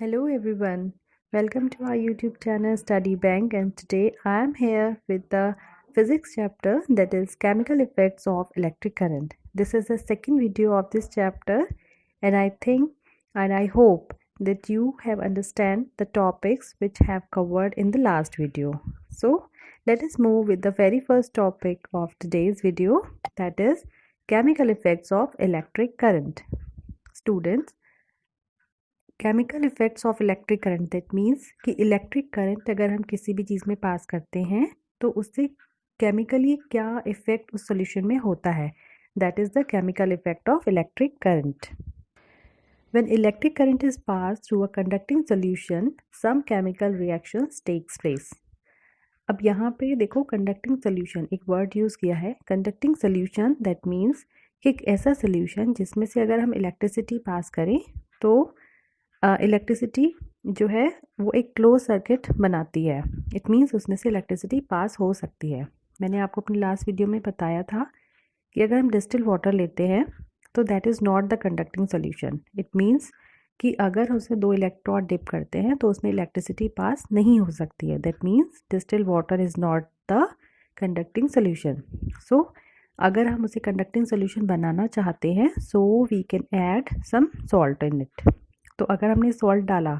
Hello everyone, welcome to our YouTube channel Study Bank, and today I am here with the physics chapter, that is chemical effects of electric current. This is the second video of this chapter, and I think and I hope that you have understand the topics which have covered in the last video. So let us move with the very first topic of today's video, that is chemical effects of electric current. Students, chemical effects of electric current that means कि electric current अगर हम किसी भी चीज़ में पास करते हैं तो उससे केमिकली क्या इफ़ेक्ट उस सॉल्यूशन में होता है, that is the chemical effect of electric current. When electric current is passed through a conducting solution, some chemical reactions takes place. अब यहाँ पे देखो कंडक्टिंग सोल्यूशन एक वर्ड यूज़ किया है. कंडक्टिंग सोल्यूशन दैट मीन्स कि एक ऐसा सोल्यूशन जिसमें से अगर हम इलेक्ट्रिसिटी पास करें तो इलेक्ट्रिसिटी जो है वो एक क्लोज सर्किट बनाती है. इट मीन्स उसमें से इलेक्ट्रिसिटी पास हो सकती है. मैंने आपको अपनी लास्ट वीडियो में बताया था कि अगर हम डिस्टिल वाटर लेते हैं तो that is not the conducting solution. It means कि अगर उसमें 2 इलेक्ट्रोड डिप करते हैं तो उसमें इलेक्ट्रिसिटी पास नहीं हो सकती है. That means distil water is not the conducting solution. So अगर हम उसे कंडक्टिंग सोल्यूशन बनाना चाहते हैं so we can add some salt in it. तो अगर हमने सॉल्ट डाला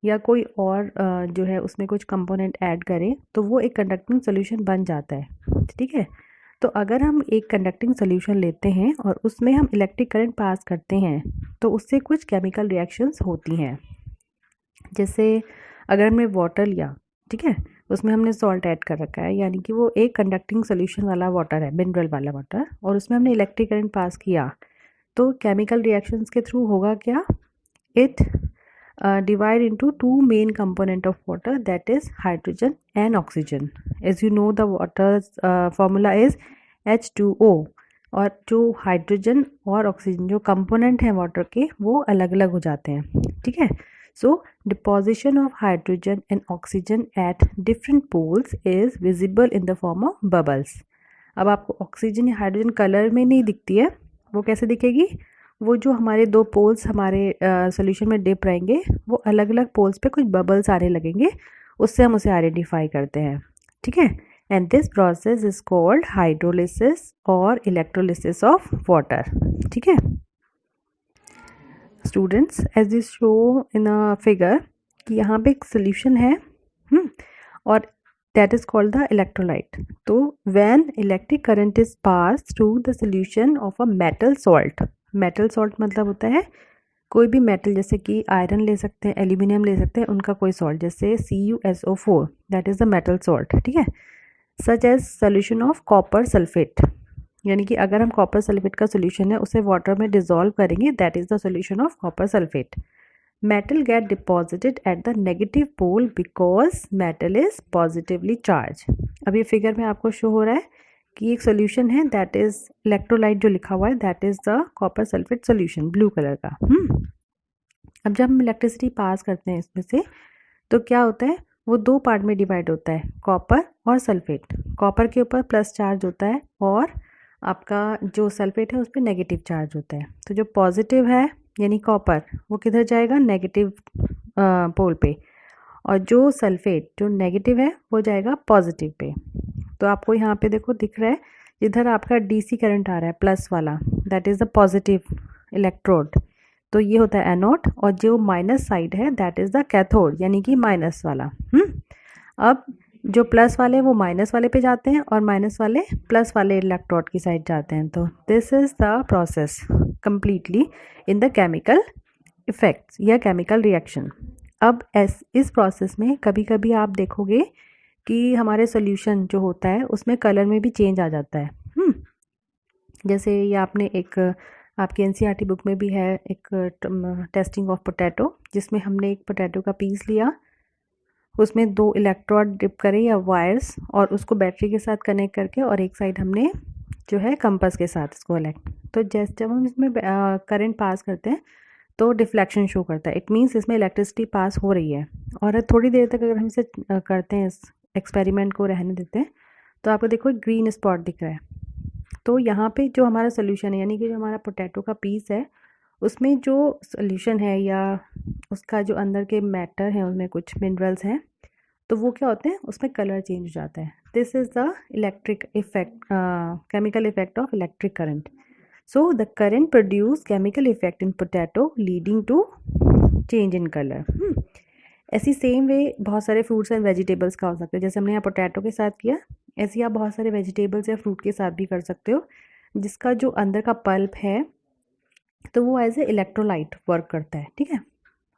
या कोई और जो है उसमें कुछ कंपोनेंट ऐड करें तो वो एक कंडक्टिंग सोल्यूशन बन जाता है. ठीक है. तो अगर हम एक कंडक्टिंग सोल्यूशन लेते हैं और उसमें हम इलेक्ट्रिक करंट पास करते हैं तो उससे कुछ केमिकल रिएक्शंस होती हैं. जैसे अगर हमने वाटर लिया, ठीक है, उसमें हमने सॉल्ट ऐड कर रखा है, यानी कि वो एक कंडक्टिंग सोल्यूशन वाला वाटर है, मिनरल वाला वाटर, और उसमें हमने इलेक्ट्रिक करंट पास किया तो केमिकल रिएक्शंस के थ्रू होगा क्या, it divide into two main component of water, that is hydrogen and oxygen. As you know the water's formula is H2O. और जो हाइड्रोजन और ऑक्सीजन जो कंपोनेंट हैं वाटर के वो अलग अलग हो जाते हैं. ठीक है. So deposition of hydrogen and oxygen at different poles is visible in the form of bubbles. अब आपको ऑक्सीजन या हाइड्रोजन कलर में नहीं दिखती है, वो कैसे दिखेगी, वो जो हमारे 2 पोल्स हमारे सोल्यूशन में डिप रहेंगे वो अलग अलग पोल्स पे कुछ बबल्स आने लगेंगे, उससे हम उसे आइडेंटिफाई करते हैं. ठीक है. And this process is called hydrolysis और इलेक्ट्रोलिसिस ऑफ वाटर. ठीक है. Students, as this show in a figure कि यहाँ पे एक सोल्यूशन है और that is called the electrolyte. तो when electric current is pass through the solution of a metal salt. Metal salt मतलब होता है कोई भी मेटल, जैसे कि आयरन ले सकते हैं, एल्यूमिनियम ले सकते हैं, उनका कोई सॉल्ट, जैसे CuSO4, that is the metal salt. ठीक है. Such as solution of copper sulphate, यानी कि अगर हम कॉपर सल्फेट का सोल्यूशन है उसे वाटर में डिजोल्व करेंगे, that is the solution of copper sulphate. Metal get deposited at the negative pole because metal is positively charge. अब ये फिगर में आपको शो हो रहा है कि एक सोल्यूशन है, दैट इज़ इलेक्ट्रोलाइट जो लिखा हुआ है, that is the copper sulphate solution, blue colour का. अब जब हम इलेक्ट्रिसिटी पास करते हैं इसमें से तो क्या होता है, वो 2 पार्ट में डिवाइड होता है, कॉपर और सल्फेट. कॉपर के ऊपर प्लस चार्ज होता है और आपका जो सल्फेट है उस पर नेगेटिव चार्ज होता है. तो जो पॉजिटिव है यानी कॉपर वो किधर जाएगा, नेगेटिव पोल पे, और जो सल्फेट जो नेगेटिव है वो जाएगा पॉजिटिव पे. तो आपको यहाँ पे देखो दिख रहा है जिधर आपका DC करंट आ रहा है प्लस वाला, that is the positive electrode, तो ये होता है एनोड, और जो माइनस साइड है दैट इज़ द कैथोड, यानी कि माइनस वाला. अब जो प्लस वाले वो माइनस वाले पे जाते हैं और माइनस वाले प्लस वाले इलेक्ट्रोड की साइड जाते हैं. तो this is the process completely in the chemical effects या केमिकल रिएक्शन. अब इस प्रोसेस में कभी कभी आप देखोगे कि हमारे सोल्यूशन जो होता है उसमें कलर में भी चेंज आ जाता है. जैसे ये आपने एक आपकी NCERT बुक में भी है एक टेस्टिंग ऑफ पोटैटो, जिसमें हमने एक पोटैटो का पीस लिया, उसमें 2 इलेक्ट्रोड डिप करे या वायर्स, और उसको बैटरी के साथ कनेक्ट करके और एक साइड हमने जो है कंपास के साथ इसको इलेक्ट. तो जब हम इसमें करंट पास करते हैं तो डिफ्लेक्शन शो करता है. इट मीन्स इसमें इलेक्ट्रिसिटी पास हो रही है. और थोड़ी देर तक अगर हम इसे करते हैं, इस एक्सपेरिमेंट को रहने देते हैं, तो आपको देखो एक ग्रीन स्पॉट दिख रहा है. तो यहाँ पे जो हमारा सोल्यूशन है, यानी कि जो हमारा पोटैटो का पीस है उसमें जो सॉल्यूशन है या उसका जो अंदर के मैटर है उनमें कुछ मिनरल्स हैं, तो वो क्या होते हैं, उसमें कलर चेंज हो जाता है। This is the electric effect, chemical effect of electric current. So the current produce chemical effect in potato leading to change in colour. ऐसी सेम वे बहुत सारे फ्रूट्स एंड वेजिटेबल्स का हो सकता है, जैसे हमने यहाँ पोटैटो के साथ किया, ऐसे ही आप बहुत सारे वेजिटेबल्स या फ्रूट के साथ भी कर सकते हो, जिसका जो अंदर का पल्प है तो वो एज ए इलेक्ट्रोलाइट वर्क करता है, ठीक है।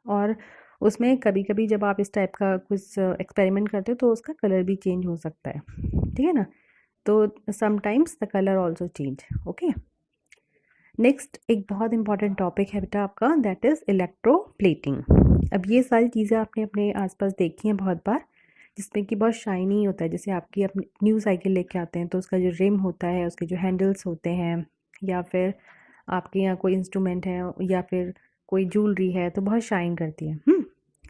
और उसमें कभी कभी जब आप इस टाइप का कुछ एक्सपेरिमेंट करते हो तो उसका कलर भी चेंज हो सकता है, ठीक है ना। तो sometimes the colour also change. Okay, next एक बहुत इंपॉर्टेंट टॉपिक है बेटा आपका, दैट इज़ इलेक्ट्रोप्लेटिंग। अब ये सारी चीज़ें आपने अपने आसपास देखी हैं बहुत बार, जिसमें कि बहुत शाइनी होता है। जैसे आपकी अपनी न्यू साइकिल लेके आते हैं तो उसका जो रिम होता है, उसके जो हैंडल्स होते हैं, या फिर आपके यहाँ कोई इंस्ट्रूमेंट है या फिर कोई ज्वेलरी है तो बहुत शाइन करती है।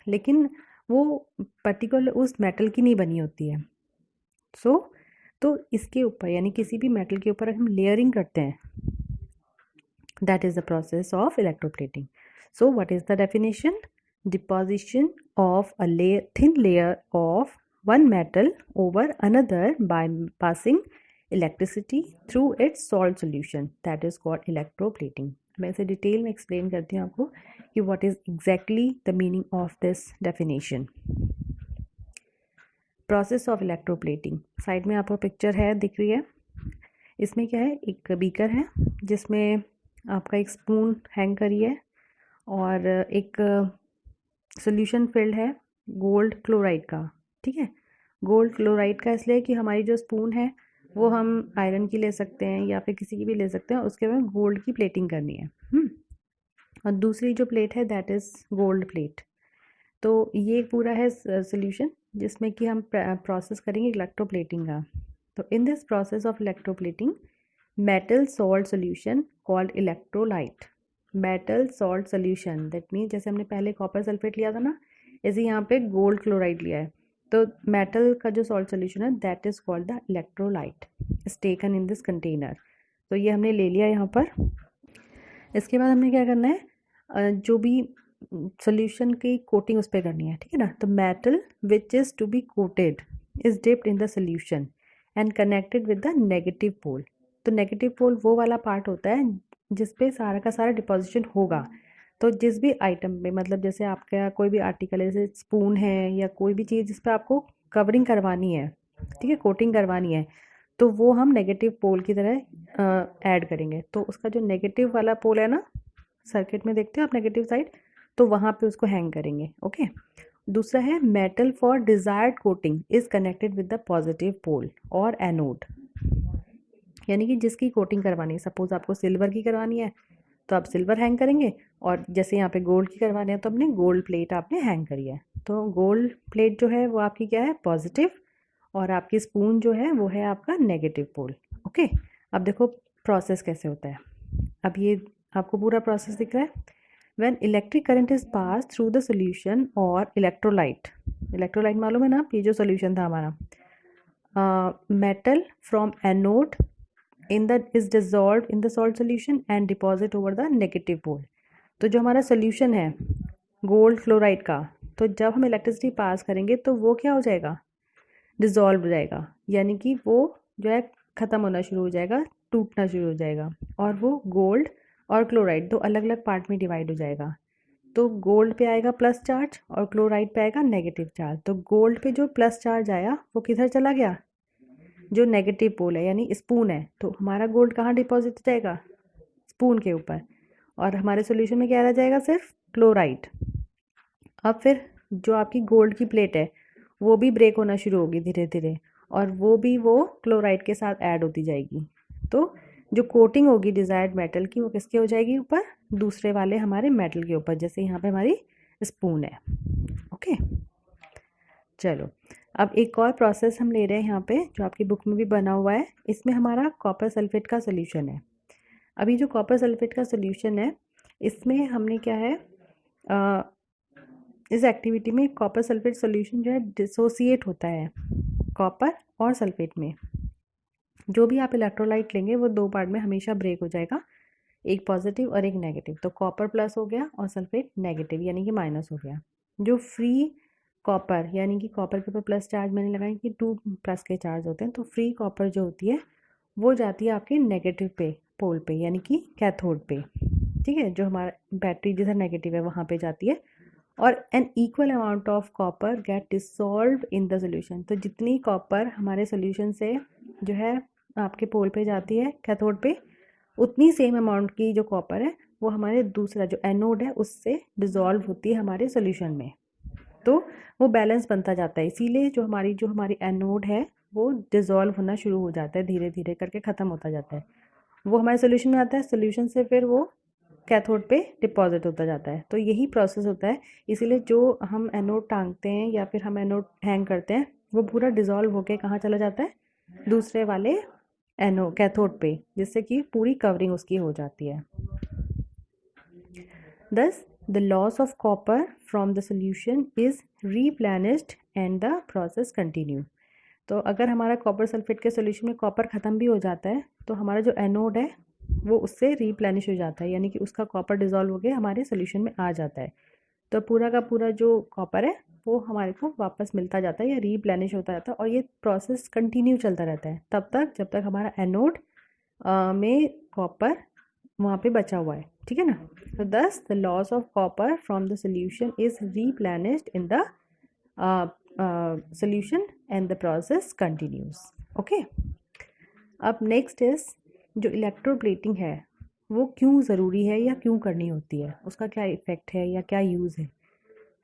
लेकिन वो पर्टिकुलर उस मेटल की नहीं बनी होती है। तो इसके ऊपर यानी किसी भी मेटल के ऊपर हम लेयरिंग करते हैं, that is the process of electroplating. So what is the definition? Deposition of a thin layer of one metal over another by passing electricity through its salt solution, that is called electroplating. मैं इसे detail में explain करती हूँ आपको कि what is exactly the meaning of this definition. Process of electroplating, side में आपको picture है दिख रही है, इसमें क्या है, एक बीकर है जिसमें आपका एक स्पून हैंग करी है और एक सोल्यूशन फिल्ड है गोल्ड क्लोराइड का, ठीक है। गोल्ड क्लोराइड का इसलिए कि हमारी जो स्पून है वो हम आयरन की ले सकते हैं या फिर किसी की भी ले सकते हैं, उसके में गोल्ड की प्लेटिंग करनी है। और दूसरी जो प्लेट है दैट इज़ गोल्ड प्लेट। तो ये पूरा है सोल्यूशन जिसमें कि हम प्रोसेस करेंगे इलेक्ट्रोप्लेटिंग का। तो in this process of electroplating metal salt solution called electrolyte, metal salt solution that mean जैसे हमने पहले कॉपर सल्फेट लिया था ना, ऐसे यहाँ पे गोल्ड क्लोराइड लिया है, तो मेटल का जो सॉल्ट सोल्यूशन है that is called the electrolyte is taken in this container. तो ये हमने ले लिया यहाँ पर। इसके बाद हमने क्या करना है, जो भी सोल्यूशन की कोटिंग उस पर करनी है, ठीक है ना। तो metal which is to be coated is dipped in the solution and connected with the negative pole. तो नेगेटिव पोल वो वाला पार्ट होता है जिस पे सारा का सारा डिपॉजिशन होगा। तो जिस भी आइटम पे, मतलब जैसे आपका कोई भी आर्टिकल है, जैसे स्पून है या कोई भी चीज़ जिस पे आपको कवरिंग करवानी है, ठीक है, कोटिंग करवानी है, तो वो हम नेगेटिव पोल की तरह ऐड करेंगे। तो उसका जो नेगेटिव वाला पोल है ना, सर्किट में देखते हो आप नेगेटिव साइड, तो वहाँ पे उसको हैंग करेंगे। ओके, दूसरा है metal for desired coating is connected with the positive pole और एनोड, यानी कि जिसकी कोटिंग करवानी है, सपोज आपको सिल्वर की करवानी है तो आप सिल्वर हैंग करेंगे, और जैसे यहाँ पे गोल्ड की करवानी है तो अपने गोल्ड प्लेट आपने हैंग करी है। तो गोल्ड प्लेट जो है वो आपकी क्या है, पॉजिटिव, और आपकी स्पून जो है वो है आपका नेगेटिव पोल। ओके, अब देखो प्रोसेस कैसे होता है। अब ये आपको पूरा प्रोसेस दिख रहा है। When electric current is passed through the solution or electrolyte, electrolyte मालूम है ना, ये जो solution था हमारा, metal from anode is dissolved in the salt solution and deposit over the negative pole। तो जो हमारा solution है गोल्ड क्लोराइड का, तो जब हम इलेक्ट्रिसिटी पास करेंगे तो वो क्या हो जाएगा, डिजॉल्व हो जाएगा, यानी कि वो जो है ख़त्म होना शुरू हो जाएगा, टूटना शुरू हो जाएगा, और वो गोल्ड और क्लोराइड दो अलग अलग पार्ट में डिवाइड हो जाएगा। तो गोल्ड पे आएगा प्लस चार्ज और क्लोराइड पे आएगा नेगेटिव चार्ज। तो गोल्ड पे जो प्लस चार्ज आया वो किधर चला गया, जो नेगेटिव पोल है यानी स्पून है, तो हमारा गोल्ड कहाँ डिपॉजिट हो जाएगा, स्पून के ऊपर, और हमारे सोल्यूशन में क्या रह जाएगा, सिर्फ क्लोराइड। अब फिर जो आपकी गोल्ड की प्लेट है वो भी ब्रेक होना शुरू होगी धीरे धीरे, और वो क्लोराइड के साथ ऐड होती जाएगी। तो जो कोटिंग होगी डिज़ायर्ड मेटल की वो किसके हो जाएगी ऊपर, दूसरे वाले हमारे मेटल के ऊपर, जैसे यहाँ पे हमारी स्पून है। ओके, चलो अब एक और प्रोसेस हम ले रहे हैं यहाँ पे, जो आपकी बुक में भी बना हुआ है। इसमें हमारा कॉपर सल्फेट का सोल्यूशन है। अभी जो कॉपर सल्फेट का सोल्यूशन है इसमें हमने क्या है, इस एक्टिविटी में कॉपर सल्फेट सोल्यूशन जो है डिसोसिएट होता है कॉपर और सल्फेट में। जो भी आप इलेक्ट्रोलाइट लेंगे वो दो पार्ट में हमेशा ब्रेक हो जाएगा। एक पॉजिटिव और एक नेगेटिव, तो कॉपर प्लस हो गया और सल्फेट नेगेटिव यानी कि माइनस हो गया। जो फ्री कॉपर यानी कि कॉपर के ऊपर प्लस चार्ज मैंने लगाया कि 2 प्लस के चार्ज होते हैं, तो फ्री कॉपर जो होती है वो जाती है आपके नेगेटिव पे पोल पे यानी कि कैथोड पे, ठीक है, जो हमारा बैटरी जैसा नेगेटिव है वहाँ पे जाती है। और an equal amount of copper get dissolve in the solution, तो जितनी कॉपर हमारे सोल्यूशन से जो है आपके पोल पे जाती है कैथोड पे, उतनी सेम अमाउंट की जो कॉपर है वो हमारे दूसरा जो एनोड है उससे डिसॉल्व होती है हमारे सोल्यूशन में, तो वो बैलेंस बनता जाता है। इसीलिए जो हमारी एनोड है वो डिसॉल्व होना शुरू हो जाता है, धीरे धीरे करके ख़त्म होता जाता है, वो हमारे सोल्यूशन में आता है, सोल्यूशन से फिर वो कैथोड पे डिपॉजिट होता जाता है। तो यही प्रोसेस होता है, इसीलिए जो हम एनोड टांगते हैं या फिर हम एनोड हैंग करते हैं वो पूरा डिसॉल्व होके कहाँ चला जाता है, दूसरे वाले कैथोड पे, जिससे कि पूरी कवरिंग उसकी हो जाती है। Thus, the loss of copper from the solution is replenished and the process continue. तो अगर हमारा कॉपर सल्फेट के सोल्यूशन में कॉपर ख़त्म भी हो जाता है तो हमारा जो एनोड है वो उससे रिप्लेनिश हो जाता है, यानी कि उसका कॉपर डिजॉल्व होकर हमारे सोल्यूशन में आ जाता है। तो पूरा का पूरा जो कॉपर है वो हमारे को वापस मिलता जाता है या रिप्लेनिश होता जाता है, और ये प्रोसेस कंटिन्यू चलता रहता है तब तक जब तक हमारा एनोड में कॉपर वहाँ पे बचा हुआ है, ठीक है ना। तो दस the loss of copper from the solution is replenished in the solution and the process continues. Okay, अब नेक्स्ट इज जो इलेक्ट्रोप्लेटिंग है वो क्यों ज़रूरी है या क्यों करनी होती है, उसका क्या इफ़ेक्ट है या क्या यूज़ है।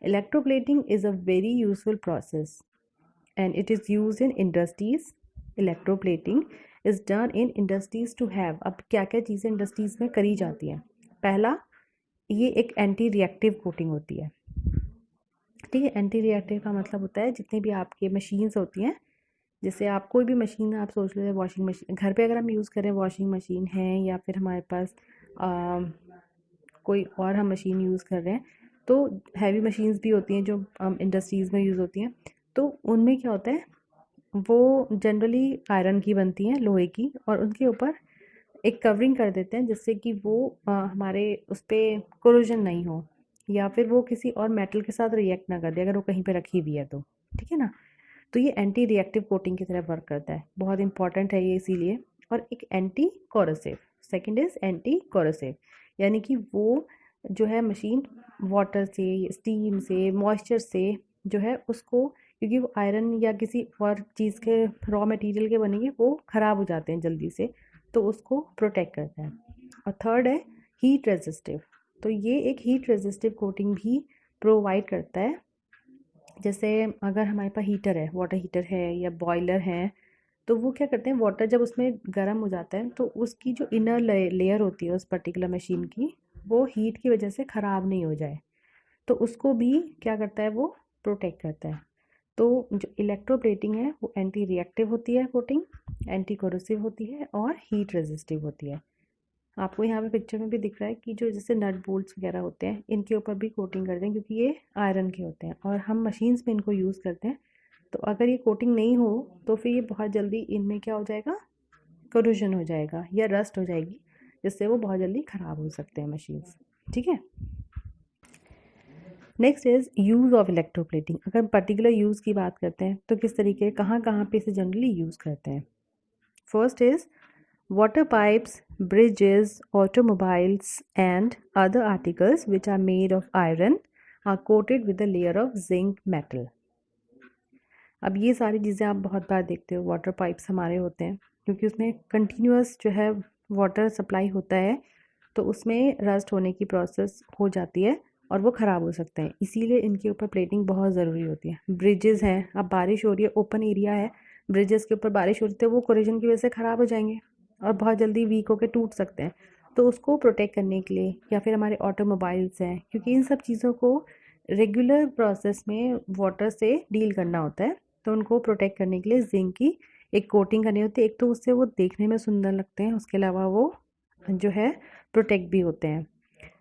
Electroplating is a very useful process and it is used in industries. Electroplating is done in industries to have, अब क्या क्या चीज़ें इंडस्ट्रीज़ में करी जाती हैं। पहला, ये एक एंटी रिएक्टिव कोटिंग होती है, ठीक है। एंटी रिएक्टिव का मतलब होता है जितनी भी आपके मशीन्स होती हैं, जैसे आप कोई भी मशीन आप सोच लो, वॉशिंग मशीन घर पे अगर हम यूज़ करें, वॉशिंग मशीन है या फिर हमारे पास कोई और हम मशीन यूज़ कर रहे हैं, तो हैवी मशीन्स भी होती हैं जो इंडस्ट्रीज़ में यूज़ होती हैं, तो उनमें क्या होता है वो जनरली आयरन की बनती हैं, लोहे की, और उनके ऊपर एक कवरिंग कर देते हैं जिससे कि वो हमारे उस पर कोरोजन नहीं हो या फिर वो किसी और मेटल के साथ रिएक्ट ना कर दे अगर वो कहीं पे रखी हुई है तो, ठीक है ना। तो ये एंटी रिएक्टिव कोटिंग की तरह वर्क करता है, बहुत इंपॉर्टेंट है ये इसीलिए। और एक anti corrosive, second is anti corrosive, यानी कि वो जो है मशीन वाटर से, स्टीम से, मॉइस्चर से जो है उसको, क्योंकि वो आयरन या किसी और चीज़ के रॉ मटेरियल के बनेंगे वो ख़राब हो जाते हैं जल्दी से, तो उसको प्रोटेक्ट करता है। और थर्ड है हीट रेजिस्टिव, तो ये एक हीट रेजिस्टिव कोटिंग भी प्रोवाइड करता है। जैसे अगर हमारे पास हीटर है, वाटर हीटर है या बॉयलर है, तो वो क्या करते हैं, वाटर जब उसमें गर्म हो जाता है तो उसकी जो इनर लेयर होती है उस पर्टिकुलर मशीन की, वो हीट की वजह से ख़राब नहीं हो जाए, तो उसको भी क्या करता है, वो प्रोटेक्ट करता है। तो जो इलेक्ट्रोप्लेटिंग है वो एंटी रिएक्टिव होती है कोटिंग, एंटी कोरोसिव होती है और हीट रेजिस्टिव होती है। आपको यहाँ पे पिक्चर में भी दिख रहा है कि जो जैसे नट बोल्ट्स वगैरह होते हैं इनके ऊपर भी कोटिंग करते हैं क्योंकि ये आयरन के होते हैं और हम मशीन्स में इनको यूज़ करते हैं। तो अगर ये कोटिंग नहीं हो तो फिर ये बहुत जल्दी इनमें क्या हो जाएगा, कोरोजन हो जाएगा या रस्ट हो जाएगी, जिससे वो बहुत जल्दी ख़राब हो सकते हैं मशीन्स, ठीक है। Next is use of electroplating. अगर पर्टिकुलर यूज़ की बात करते हैं तो किस तरीके, कहाँ कहाँ पे इसे जनरली यूज़ करते हैं। First is water pipes, bridges, automobiles and other articles which are made of iron are coated with a layer of zinc metal. अब ये सारी चीज़ें आप बहुत बार देखते हो, वाटर पाइप्स हमारे होते हैं क्योंकि उसमें कंटिन्यूस जो है वाटर सप्लाई होता है, तो उसमें रस्ट होने की प्रोसेस हो जाती है और वो ख़राब हो सकते हैं, इसीलिए इनके ऊपर प्लेटिंग बहुत ज़रूरी होती है। ब्रिजेस हैं, अब बारिश हो रही है, ओपन एरिया है, ब्रिजेस के ऊपर बारिश हो रही है, वो कोरोजन की वजह से ख़राब हो जाएंगे और बहुत जल्दी वीक होकर टूट सकते हैं। तो उसको प्रोटेक्ट करने के लिए, या फिर हमारे ऑटोमोबाइल्स हैं, क्योंकि इन सब चीज़ों को रेगुलर प्रोसेस में वाटर से डील करना होता है, तो उनको प्रोटेक्ट करने के लिए जिंक की एक कोटिंग करनी होती है। एक तो उससे वो देखने में सुंदर लगते हैं, उसके अलावा वो जो है प्रोटेक्ट भी होते हैं।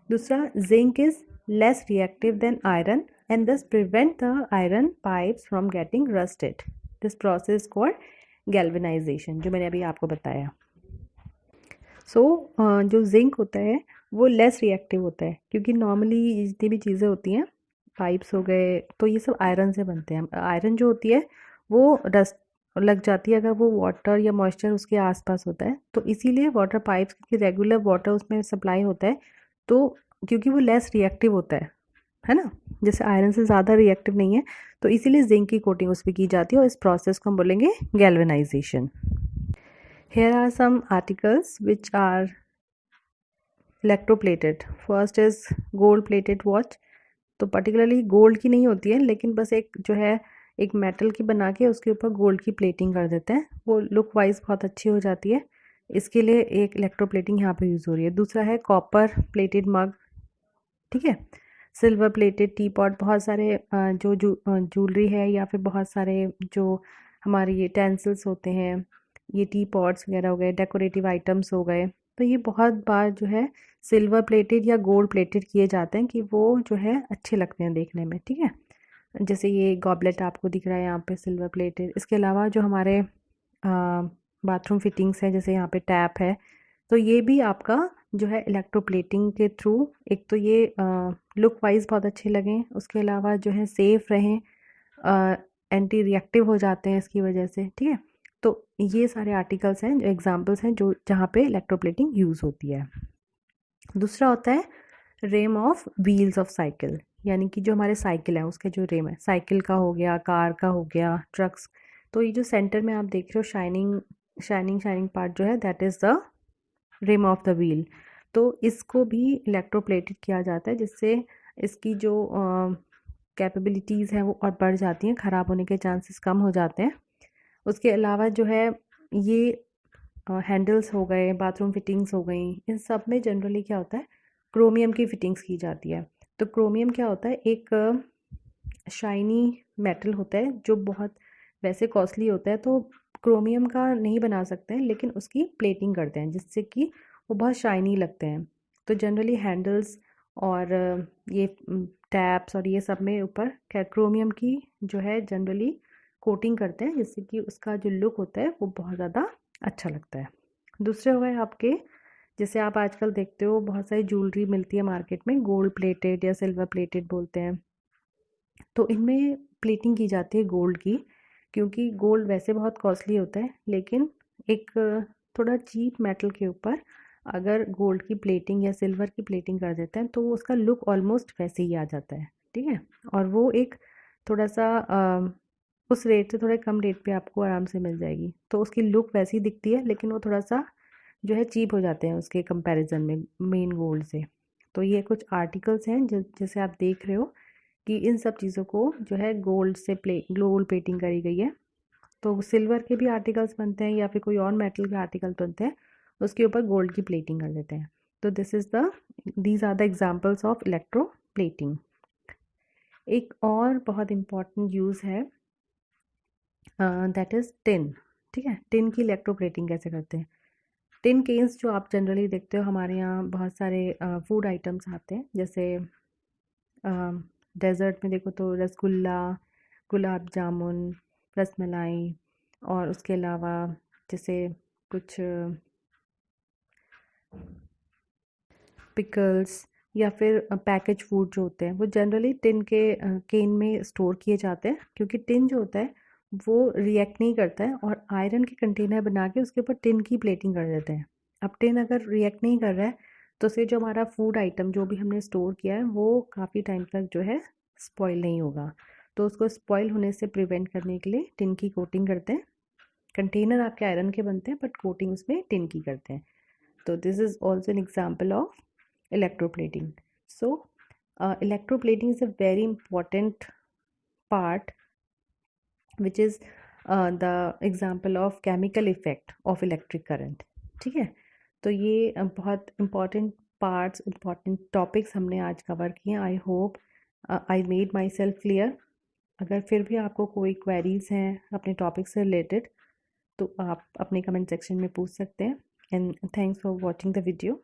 दूसरा, zinc is less reactive than iron and thus prevent the iron pipes from getting rusted. This process called galvanization, जो मैंने अभी आपको बताया। जो जिंक होता है वो लेस रिएक्टिव होता है, क्योंकि नॉर्मली जितनी भी चीज़ें होती हैं, पाइप्स हो गए, तो ये सब आयरन से बनते हैं। आयरन जो होती है वो रस्ट लग जाती है अगर वो वाटर या मॉइस्चर उसके आसपास होता है, तो इसीलिए वाटर पाइप्स, क्योंकि रेगुलर वाटर उसमें सप्लाई होता है, तो क्योंकि वो लेस रिएक्टिव होता है ना, जैसे आयरन से ज़्यादा रिएक्टिव नहीं है, तो इसीलिए जिंक की कोटिंग उस पर की जाती है, और इस प्रोसेस को हम बोलेंगे galvanisation. Here are some articles which are electroplated. First is gold plated watch. तो पर्टिकुलरली गोल्ड की नहीं होती है, लेकिन बस एक जो है एक मेटल की बना के उसके ऊपर गोल्ड की प्लेटिंग कर देते हैं, वो लुक वाइज बहुत अच्छी हो जाती है। इसके लिए एक इलेक्ट्रोप्लेटिंग यहाँ पे यूज़ हो रही है। दूसरा है कॉपर प्लेटेड मग, ठीक है। सिल्वर प्लेटेड टी पॉट, बहुत सारे जो ज्वेलरी है या फिर बहुत सारे जो हमारे ये टेंसिल्स होते हैं, ये टी पॉट्स वगैरह हो गए, डेकोरेटिव आइटम्स हो गए, तो ये बहुत बार जो है सिल्वर प्लेटेड या गोल्ड प्लेटेड किए जाते हैं कि वो जो है अच्छे लगते हैं देखने में, ठीक है। जैसे ये गॉबलेट आपको दिख रहा है यहाँ पे सिल्वर प्लेटेड। इसके अलावा जो हमारे बाथरूम फिटिंग्स हैं, जैसे यहाँ पे टैप है, तो ये भी आपका जो है इलेक्ट्रोप्लेटिंग के थ्रू, एक तो ये लुक वाइज बहुत अच्छे लगें, उसके अलावा जो है सेफ़ रहें, एंटी रिएक्टिव हो जाते हैं इसकी वजह से, ठीक है। तो ये सारे आर्टिकल्स हैं, जो एग्जांपल्स हैं जो जहाँ पे इलेक्ट्रोप्लेटिंग यूज़ होती है। दूसरा होता है rim of wheels of cycle, यानी कि जो हमारे साइकिल है उसके जो रेम है, साइकिल का हो गया, कार का हो गया, ट्रक्स, तो ये जो सेंटर में आप देख रहे हो शाइनिंग शाइनिंग शाइनिंग पार्ट जो है, that is the rim of the wheel. तो इसको भी इलेक्ट्रोप्लेटेड किया जाता है, जिससे इसकी जो कैपेबिलिटीज़ हैं वो और बढ़ जाती हैं, ख़राब होने के चांसेस कम हो जाते हैं। उसके अलावा जो है ये हैंडल्स हो गए, बाथरूम फिटिंग्स हो गई, इन सब में जनरली क्या होता है, क्रोमियम की फिटिंग्स की जाती है। तो क्रोमियम क्या होता है, एक शाइनी मेटल होता है जो बहुत वैसे कॉस्टली होता है, तो क्रोमियम का नहीं बना सकते हैं, लेकिन उसकी प्लेटिंग करते हैं जिससे कि वो बहुत शाइनी लगते हैं। तो जनरली हैंडल्स और ये टैप्स और ये सब में ऊपर क्रोमियम की जो है जनरली कोटिंग करते हैं, जिससे कि उसका जो लुक होता है वो बहुत ज़्यादा अच्छा लगता है। दूसरे हो गए आपके, जैसे आप आजकल देखते हो बहुत सारी ज्वेलरी मिलती है मार्केट में, गोल्ड प्लेटेड या सिल्वर प्लेटेड बोलते हैं, तो इनमें प्लेटिंग की जाती है गोल्ड की, क्योंकि गोल्ड वैसे बहुत कॉस्टली होता है, लेकिन एक थोड़ा चीप मेटल के ऊपर अगर गोल्ड की प्लेटिंग या सिल्वर की प्लेटिंग कर देते हैं, तो वो उसका लुक ऑलमोस्ट वैसे ही आ जाता है, ठीक है। और वो एक थोड़ा सा उस रेट से थोड़े कम रेट पे आपको आराम से मिल जाएगी, तो उसकी लुक वैसी दिखती है, लेकिन वो थोड़ा सा जो है चीप हो जाते हैं उसके कंपैरिजन में मेन गोल्ड से। तो ये कुछ आर्टिकल्स हैं जैसे आप देख रहे हो कि इन सब चीज़ों को जो है गोल्ड से गोल्ड प्लेटिंग करी गई है। तो सिल्वर के भी आर्टिकल्स बनते हैं या फिर कोई और मेटल के आर्टिकल बनते हैं, उसके ऊपर गोल्ड की प्लेटिंग कर देते हैं। तो these are the examples of electroplating. एक और बहुत इम्पॉर्टेंट यूज़ है, दैट इज़ टिन, ठीक है। टिन की इलेक्ट्रो प्लेटिंग कैसे करते हैं। टिन केन्स जो आप जनरली देखते हो हमारे यहाँ, बहुत सारे फूड आइटम्स आते हैं, जैसे डेज़र्ट में देखो तो रसगुल्ला, गुलाब जामुन, रसमलाई, और उसके अलावा जैसे कुछ पिकल्स या फिर पैकेज फूड जो होते हैं, वो जनरली टिन के केन में स्टोर किए जाते हैं, क्योंकि टिन जो होता है वो रिएक्ट नहीं करता है, और आयरन के कंटेनर बना के उसके ऊपर टिन की प्लेटिंग कर देते हैं। अब टिन अगर रिएक्ट नहीं कर रहा है, तो उससे जो हमारा फूड आइटम जो भी हमने स्टोर किया है वो काफ़ी टाइम तक जो है स्पॉइल नहीं होगा। तो उसको स्पॉइल होने से प्रिवेंट करने के लिए टिन की कोटिंग करते हैं। कंटेनर आपके आयरन के बनते हैं, बट कोटिंग उसमें टिन की करते हैं। तो this is also an example of electroplating. So, electroplating is a very important part, which is the example of chemical effect of electric current. ठीक है, तो ये बहुत important parts, important topics हमने आज कवर किए। I hope I made my self clear. अगर फिर भी आपको कोई क्वेरीज हैं अपने टॉपिक से रिलेटेड, तो आप अपने कमेंट सेक्शन में पूछ सकते हैं। And thanks for watching the video.